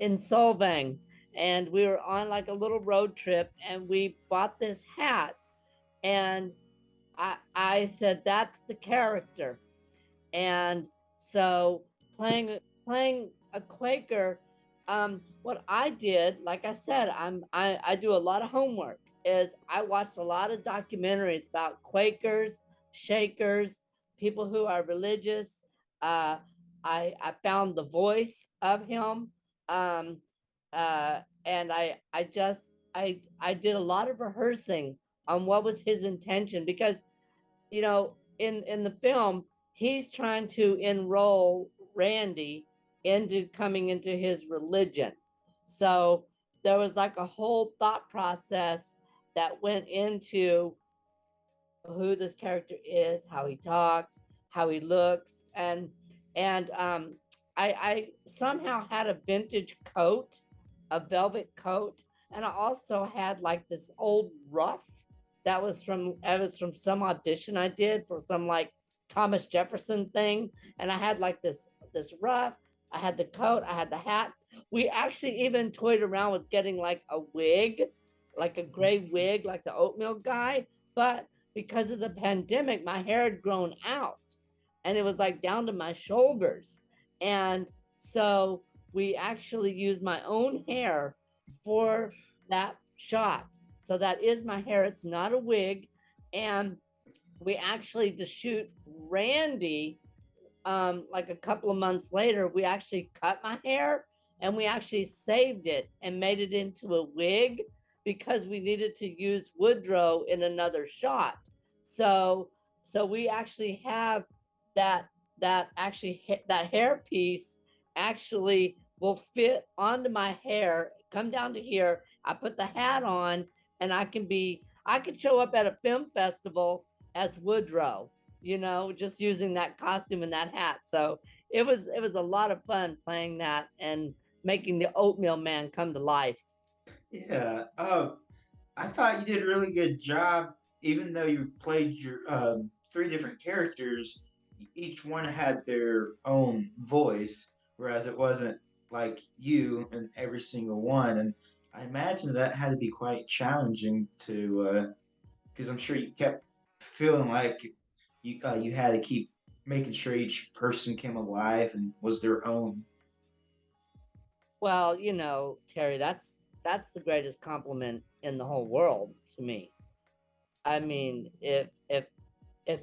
in Solvang, and we were on like a little road trip, and we bought this hat, and I said that's the character, and so playing a Quaker. What I did, like I said, I do a lot of homework. Is I watched a lot of documentaries about Quakers, Shakers, people who are religious. Uh, I found the voice of him, um, and I did a lot of rehearsing on what was his intention, because in the film he's trying to enroll Randy into coming into his religion. So there was like a whole thought process that went into who this character is, how he talks, how he looks, and I somehow had a vintage coat, a velvet coat, and I also had like this old ruff that was from some audition I did for some like Thomas Jefferson thing, and I had like this ruff. I had the coat, I had the hat. We actually even toyed around with getting like a wig, like a gray wig, like the oatmeal guy, but because of the pandemic, my hair had grown out and it was like down to my shoulders. And so we actually used my own hair for that shot. So that is my hair. It's not a wig. And we actually, to shoot Randy, like a couple of months later, we actually cut my hair and we actually saved it and made it into a wig because we needed to use Woodrow in another shot. So so we actually have that that hair piece actually will fit onto my hair, come down to here. I put the hat on, and I could show up at a film festival as Woodrow, just using that costume and that hat. So it was a lot of fun playing that and making the oatmeal man come to life. Yeah. I thought you did a really good job, even though you played your three different characters. Each one had their own voice, whereas it wasn't like you in every single one. And I imagine that had to be quite challenging to, because I'm sure you kept feeling like you had to keep making sure each person came alive and was their own. Well, Terry, that's the greatest compliment in the whole world to me. I mean, if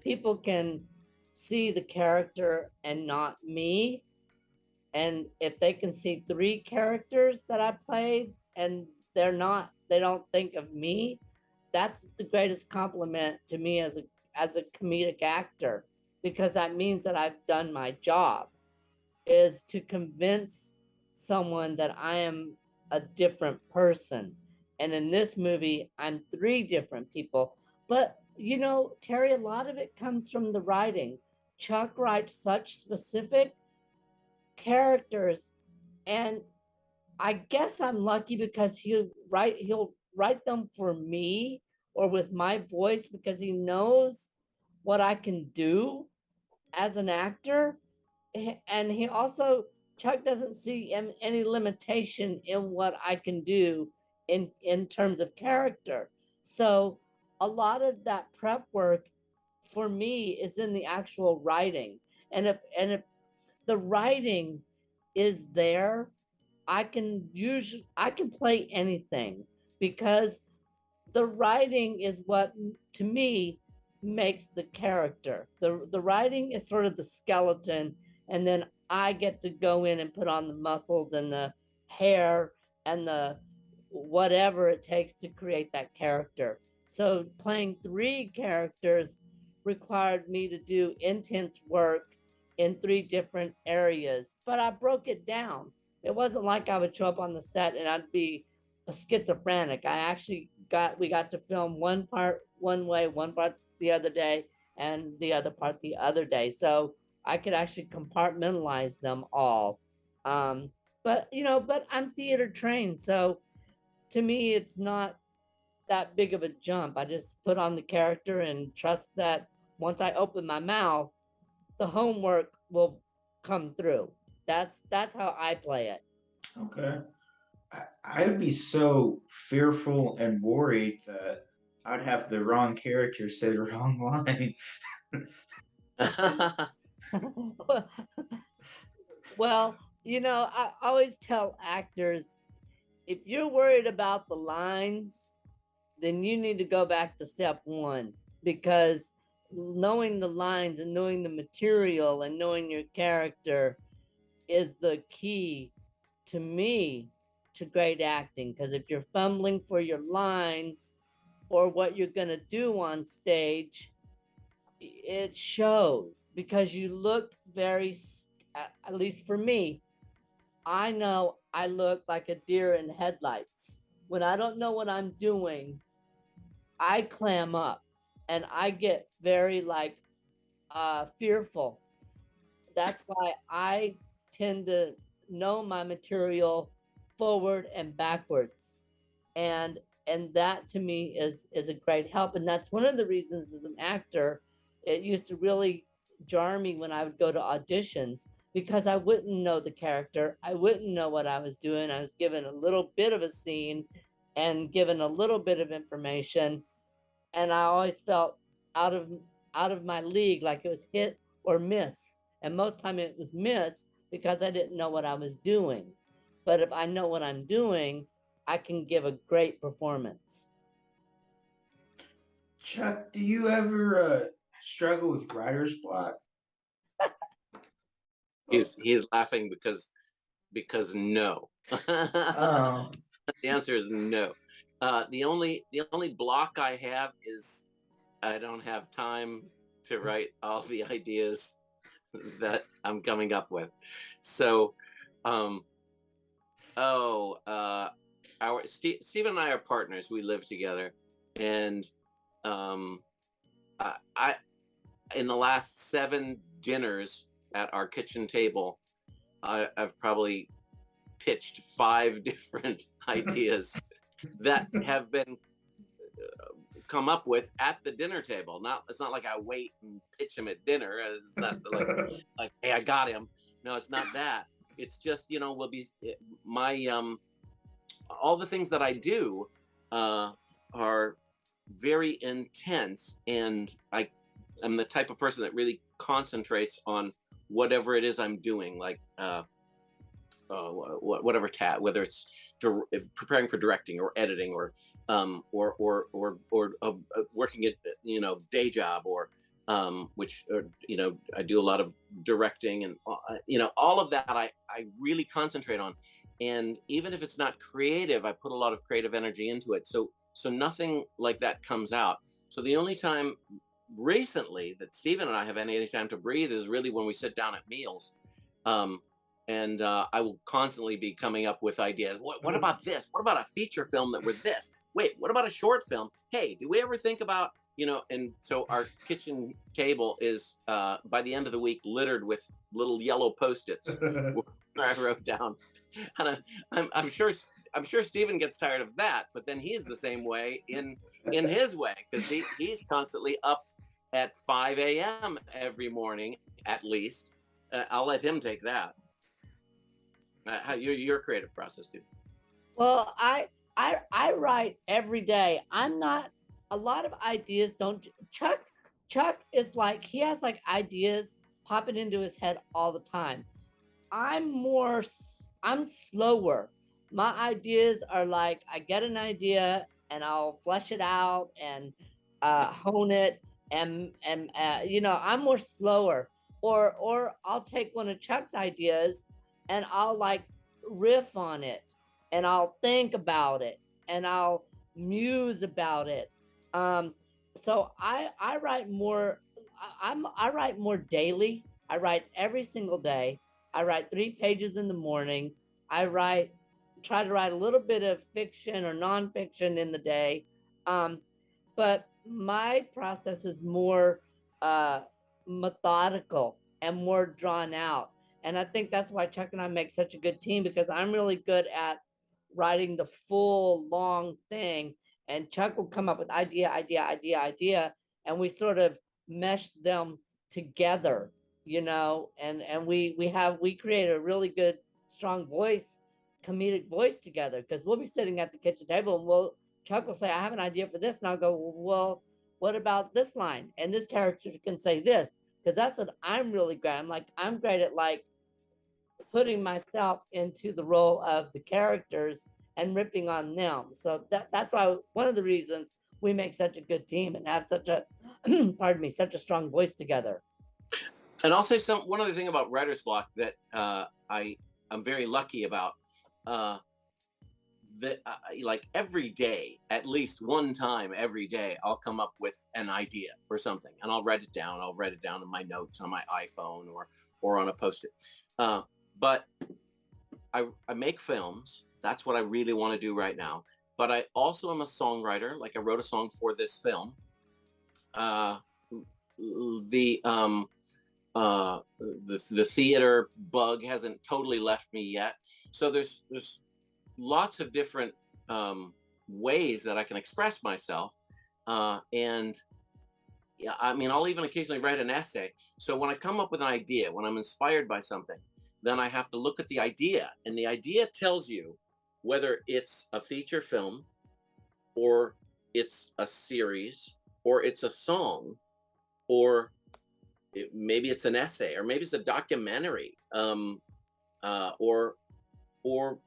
people can see the character and not me, and if they can see three characters that I played and they don't think of me, that's the greatest compliment to me as a comedic actor, because that means that I've done my job, is to convince someone that I am a different person. And in this movie, I'm three different people. But, Terry, a lot of it comes from the writing. Chuck writes such specific characters, and I guess I'm lucky because he'll write them for me or with my voice, because he knows what I can do as an actor. And he also, Chuck doesn't see any limitation in what I can do in terms of character. So a lot of that prep work for me is in the actual writing. And if the writing is there, I can play anything, because the writing is what, to me, makes the character. The writing is sort of the skeleton, and then I get to go in and put on the muscles and the hair and the whatever it takes to create that character. So playing three characters required me to do intense work in three different areas, but I broke it down. It wasn't like I would show up on the set and I'd be a schizophrenic. We got to film one part one way, one part the other day, and the other part the other day. So I could actually compartmentalize them all. Um, but I'm theater trained, so to me, it's not that big of a jump. I just put on the character and trust that once I open my mouth, the homework will come through. That's how I play it. Okay. I would be so fearful and worried that I'd have the wrong character say the wrong line. Well, I always tell actors, if you're worried about the lines, then you need to go back to step one, because knowing the lines and knowing the material and knowing your character is the key, to me, to great acting. Because if you're fumbling for your lines or what you're going to do on stage, it shows, because you look very, at least for me, I know I look like a deer in headlights. When I don't know what I'm doing, I clam up and I get very like fearful. That's why I tend to know my material forward and backwards. And that to me is a great help. And that's one of the reasons, as an actor, it used to really jar me when I would go to auditions, because I wouldn't know the character. I wouldn't know what I was doing. I was given a little bit of a scene and given a little bit of information, and I always felt out of out of my league, like it was hit or miss. And most time it was miss, because I didn't know what I was doing. But if I know what I'm doing, I can give a great performance. Chuck, do you ever struggle with writer's block? He's laughing because because no. Oh, The answer is no. The only block I have is I don't have time to write all the ideas that I'm coming up with. So, um, oh, our Steve and I are partners. We live together, and um, I in the last 7 dinners at our kitchen table, I've probably pitched 5 different ideas that have been come up with at the dinner table. Not It's not like I wait and pitch him at dinner. It's not like hey, I got him. No, it's not that. It's just will be my all the things that I do are very intense, and I am the type of person that really concentrates on whatever it is I'm doing, like whatever whether it's preparing for directing or editing or working at day job or which I do a lot of directing and all of that I really concentrate on, and even if it's not creative, I put a lot of creative energy into it. So nothing like that comes out. So the only time recently that Stephen and I have any time to breathe is really when we sit down at meals. Um, and I will constantly be coming up with ideas. What about this? What about a feature film that were this? Wait, what about a short film? Hey, do we ever think about And so our kitchen table is by the end of the week littered with little yellow post-its where I wrote down. And I'm sure Steven gets tired of that, but then he's the same way in his way, because he's constantly up at 5 a.m. every morning at least. I'll let him take that. How your creative process, dude? Well, I write every day. I'm not a lot of ideas don't Chuck is like he has like ideas popping into his head all the time. I'm slower. My ideas are like I get an idea and I'll flesh it out and hone it and I'm more slower. Or I'll take one of Chuck's ideas and I'll like riff on it and I'll think about it and I'll muse about it. Um, so I write more. I write more daily. I write every single day. I write 3 pages in the morning. I try to write a little bit of fiction or nonfiction in the day. Um, but my process is more uh, methodical and more drawn out. And I think that's why Chuck and I make such a good team, because I'm really good at writing the full long thing. And Chuck will come up with idea, and we sort of mesh them together, and we create a really good, strong voice, comedic voice together, because we'll be sitting at the kitchen table and Chuck will say, I have an idea for this. And I'll go, well, what about this line? And this character can say this, because that's what I'm really great. I'm great at like putting myself into the role of the characters and ripping on them. So that's why one of the reasons we make such a good team and have such a pardon me, such a strong voice together. And I'll say one other thing about writer's block that I'm very lucky about. That like every day, at least one time every day, I'll come up with an idea for something, and I'll write it down. I'll write it down in my notes on my iPhone or on a post-it. But I make films. That's what I really want to do right now. But I also am a songwriter. Like I wrote a song for this film. The the theater bug hasn't totally left me yet. So there's lots of different ways that I can express myself. And yeah, I mean, I'll even occasionally write an essay. So when I come up with an idea, when I'm inspired by something, then I have to look at the idea, and the idea tells you whether it's a feature film or it's a series or it's a song or maybe it's an essay or maybe it's a documentary, or or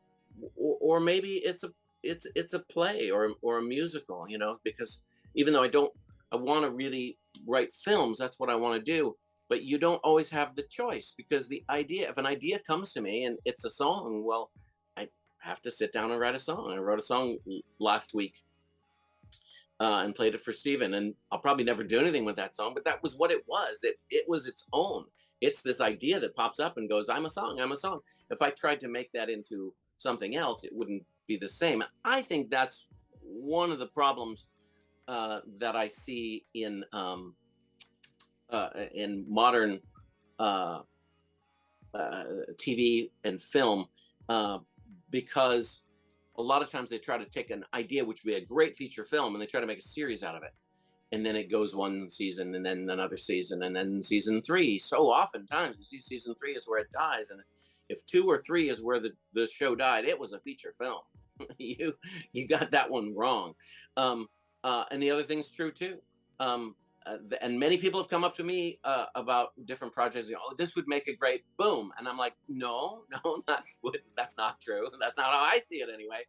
or maybe it's a play or a musical, because even though I want to really write films, that's what I want to do. but you don't always have the choice, because if an idea comes to me and it's a song, well, I have to sit down and write a song. I wrote a song last week, and played it for Steven. And I'll probably never do anything with that song, but that was what it was. It was its own. It's this idea that pops up and goes, I'm a song, I'm a song. If I tried to make that into something else, it wouldn't be the same. I think that's one of the problems that I see in modern uh, TV and film, uh, because a lot of times they try to take an idea which would be a great feature film and they try to make a series out of it. And then it goes one season and then another season and then season three. So oftentimes you see season three is where it dies. And if 2 or 3 is where the show died, it was a feature film. you got that one wrong. And the other thing's true too. And many people have come up to me about different projects. Oh, this would make a great boom, and I'm like, no, that's not true. That's not how I see it anyway.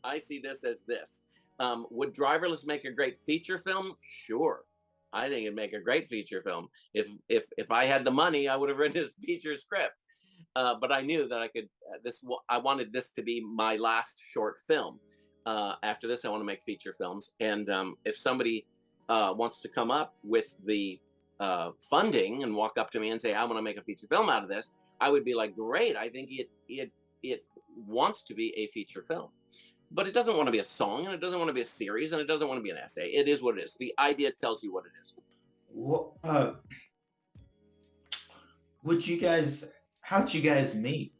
I see this as this. Would Driverless make a great feature film? Sure, I think it'd make a great feature film. If I had the money, I would have written this feature script. But I knew that I could. I wanted this to be my last short film. After this, I want to make feature films, and if somebody wants to come up with the funding and walk up to me and say, I want to make a feature film out of this, I would be like, great, I think it wants to be a feature film. But it doesn't want to be a song, and it doesn't want to be a series, and it doesn't want to be an essay. It is what it is. The idea tells you what it is. What would you guys? How'd you guys meet?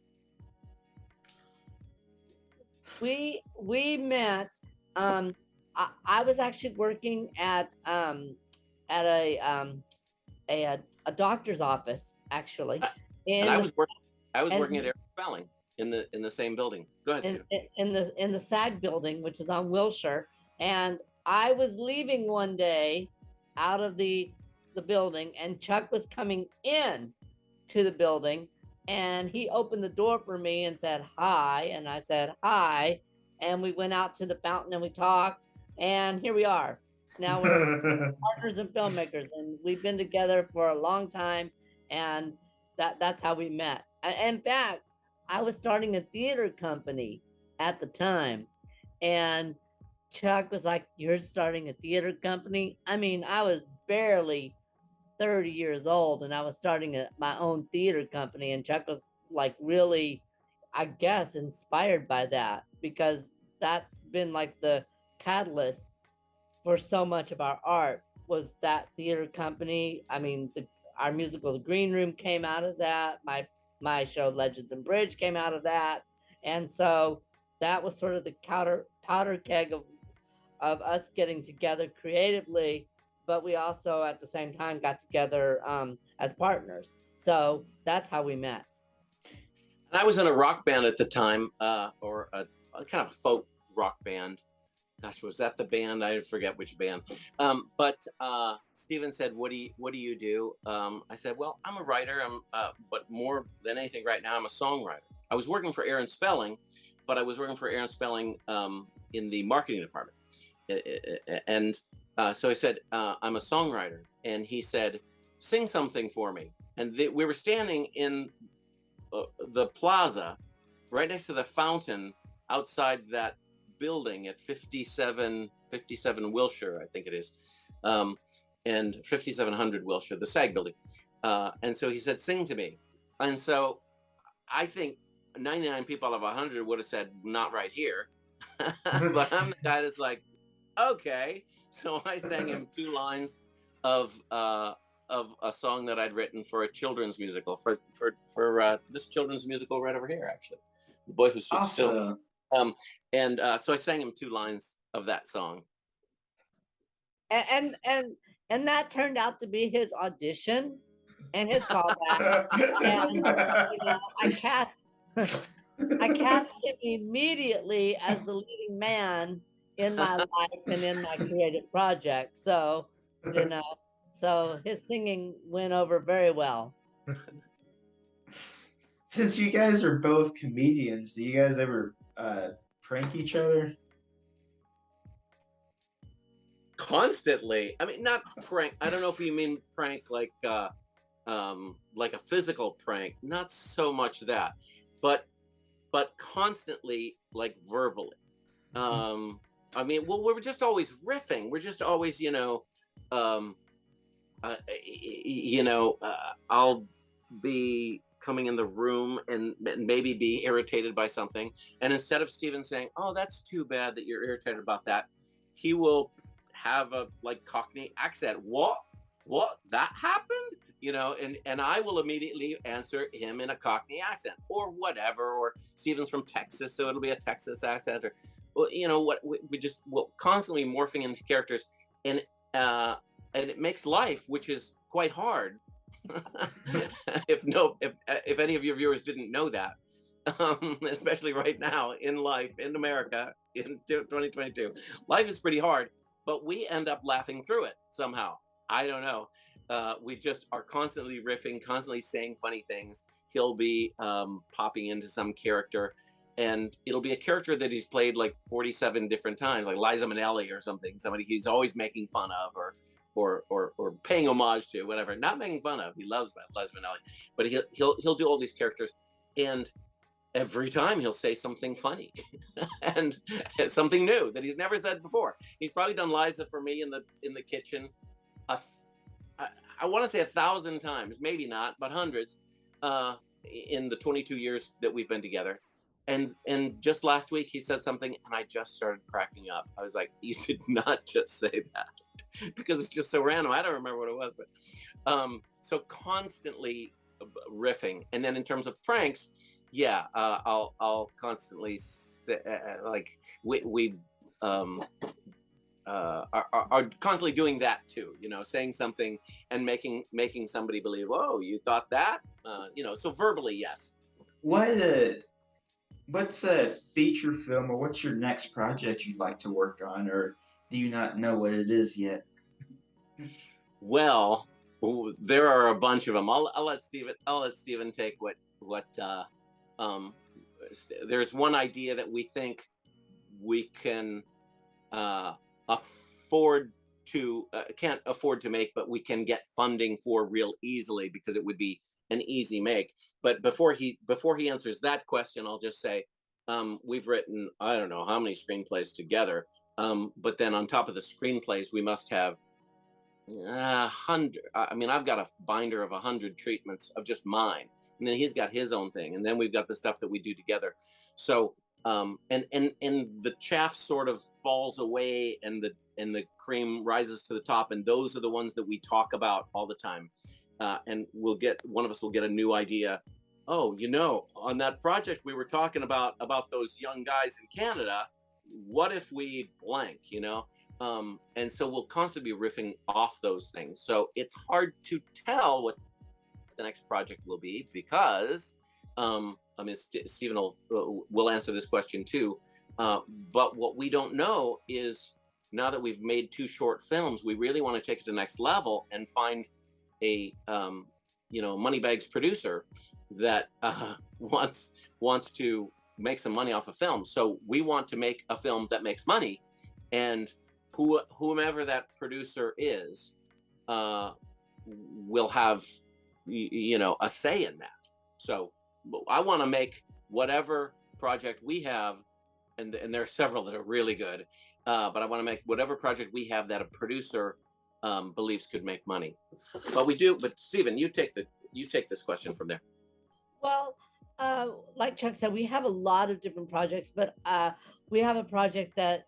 We met. I was actually working at a doctor's office, actually, And in the I was working and at Air Spelling in the same building. Go ahead, Stu. in the SAG building, which is on Wilshire. And I was leaving one day out of the building, and Chuck was coming in to the building, and he opened the door for me and said hi, and I said hi, and we went out to the fountain and we talked, and here we are. Now we're partners and filmmakers, and we've been together for a long time, and that's how we met. In fact, I was starting a theater company at the time, and Chuck was like, "You're starting a theater company?" I mean, I was barely 30 years old and I was starting my own theater company, and Chuck was like really, I guess, inspired by that, because that's been like the catalyst for so much of our art, was that theater company. I mean, our musical The Green Room came out of that. My show Legends and Bridge came out of that. And so that was sort of the powder keg of us getting together creatively, but we also at the same time got together as partners. So that's how we met. And I was in a rock band at the time, or a kind of folk rock band. Gosh, was that the band? I forget which band. But Steven said, "What do you do?" I said, "Well, I'm a writer. But more than anything, right now, I'm a songwriter." I was working for Aaron Spelling, but I was working for Aaron Spelling in the marketing department. And so I said, "I'm a songwriter," and he said, "Sing something for me." And we were standing in the plaza, right next to the fountain, outside that building at 57 Wilshire, I think it is, and 5700 Wilshire, the SAG building. And so he said, "Sing to me." And so I think 99 people out of 100 would have said, "Not right here." But I'm the guy that's like, okay. So I sang him 2 lines of a song that I'd written for a children's musical, for this children's musical right over here, actually, The Boy Who Stood Still. And so I sang him 2 lines of that song. And that turned out to be his audition and his callback. And I cast him immediately as the leading man in my life and in my creative project. So, so his singing went over very well. Since you guys are both comedians, do you guys ever prank each other? Constantly. I mean, not prank. I don't know if you mean prank like like a physical prank, not so much that, but constantly like verbally. Um, I mean, well, we're just always riffing. We're just always, um, I'll be coming in the room and maybe be irritated by something, and instead of Steven saying, "Oh, that's too bad that you're irritated about that," he will have a like Cockney accent. What that happened? And I will immediately answer him in a Cockney accent or whatever. Or Steven's from Texas, so it'll be a Texas accent, or well, what we just constantly morphing into characters, and uh, and it makes life, which is quite hard. If any of your viewers didn't know that, especially right now in life in America in 2022, life is pretty hard, but we end up laughing through it somehow. I don't know. We just are constantly riffing, constantly saying funny things. He'll be popping into some character, and it'll be a character that he's played like 47 different times, like Liza Minnelli or something, somebody he's always making fun of, or paying homage to, whatever. Not making fun of. He loves Liza Minnelli, but he'll do all these characters, and every time he'll say something funny and something new that he's never said before. He's probably done Liza for me in the kitchen. A, I want to say 1,000 times, maybe not, but hundreds, in the 22 years that we've been together. And just last week he said something, and I just started cracking up. I was like, "You did not just say that," because it's just so random. I don't remember what it was, but so constantly riffing. And then in terms of pranks, yeah, I'll constantly say, like we are constantly doing that too, saying something and making somebody believe, "Oh, you thought that," so verbally, yes. What what's a feature film or what's your next project you'd like to work on, or do you not know what it is yet? Well, there are a bunch of them. I'll let Steven take what um there's one idea that we think we can afford to can't afford to make, but we can get funding for real easily because it would be an easy make. But before he answers that question, I'll just say, we've written, I don't know how many screenplays together, but then on top of the screenplays we must have 100. I mean, I've got a binder of 100 treatments of just mine, and then he's got his own thing, and then we've got the stuff that we do together. So and the chaff sort of falls away, and the cream rises to the top, and those are the ones that we talk about all the time. And one of us will get a new idea. Oh, on that project we were talking about those young guys in Canada, what if we blank, and so we'll constantly be riffing off those things. So it's hard to tell what the next project will be, because I mean, Stephen will answer this question too. But what we don't know is, now that we've made 2 short films, we really want to take it to the next level and find a Moneybags producer that wants to make some money off a film. So we want to make a film that makes money, and whomever that producer is will have a say in that. So I want to make whatever project we have, and there are several that are really good, but I want to make whatever project we have that a producer believes could make money. But we do. But Stephen, you take this question from there. Well, like Chuck said, we have a lot of different projects, but we have a project that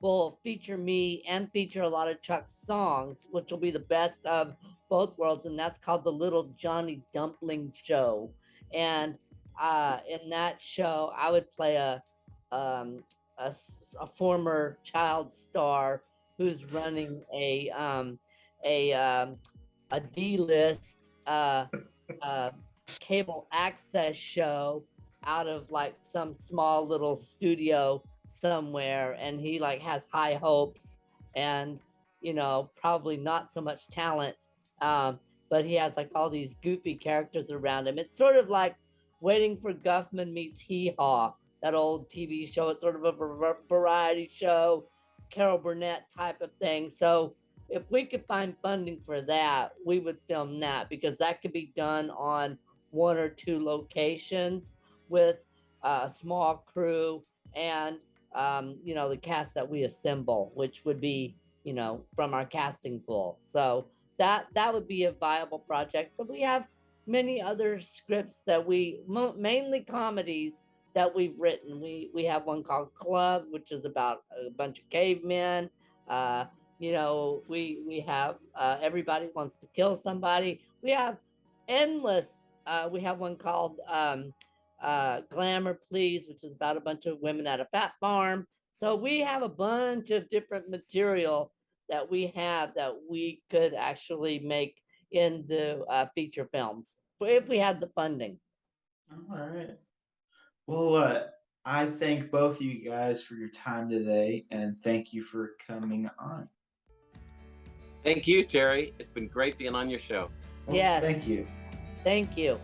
will feature me and feature a lot of Chuck's songs, which will be the best of both worlds, and that's called the Little Johnny Dumpling Show. And in that show, I would play um, a former child star who's running a um, a D-list uh, cable access show out of like some small little studio somewhere, and he like has high hopes and probably not so much talent, but he has like all these goofy characters around him. It's sort of like Waiting for Guffman meets Hee Haw, that old TV show. It's sort of a variety show, Carol Burnett type of thing. So if we could find funding for that, we would film that, because that could be done on one or two locations with a small crew and the cast that we assemble, which would be from our casting pool. So that would be a viable project. But we have many other scripts that mainly comedies that we've written. We have one called Club, which is about a bunch of cavemen. Uh, we have Everybody Wants to Kill Somebody. We have endless. We have one called Glamour Please, which is about a bunch of women at a fat farm. So we have a bunch of different material that we have that we could actually make into feature films if we had the funding. All right. Well, I thank both of you guys for your time today, and thank you for coming on. Thank you, Terry. It's been great being on your show. Well, Yes, thank you. thank you.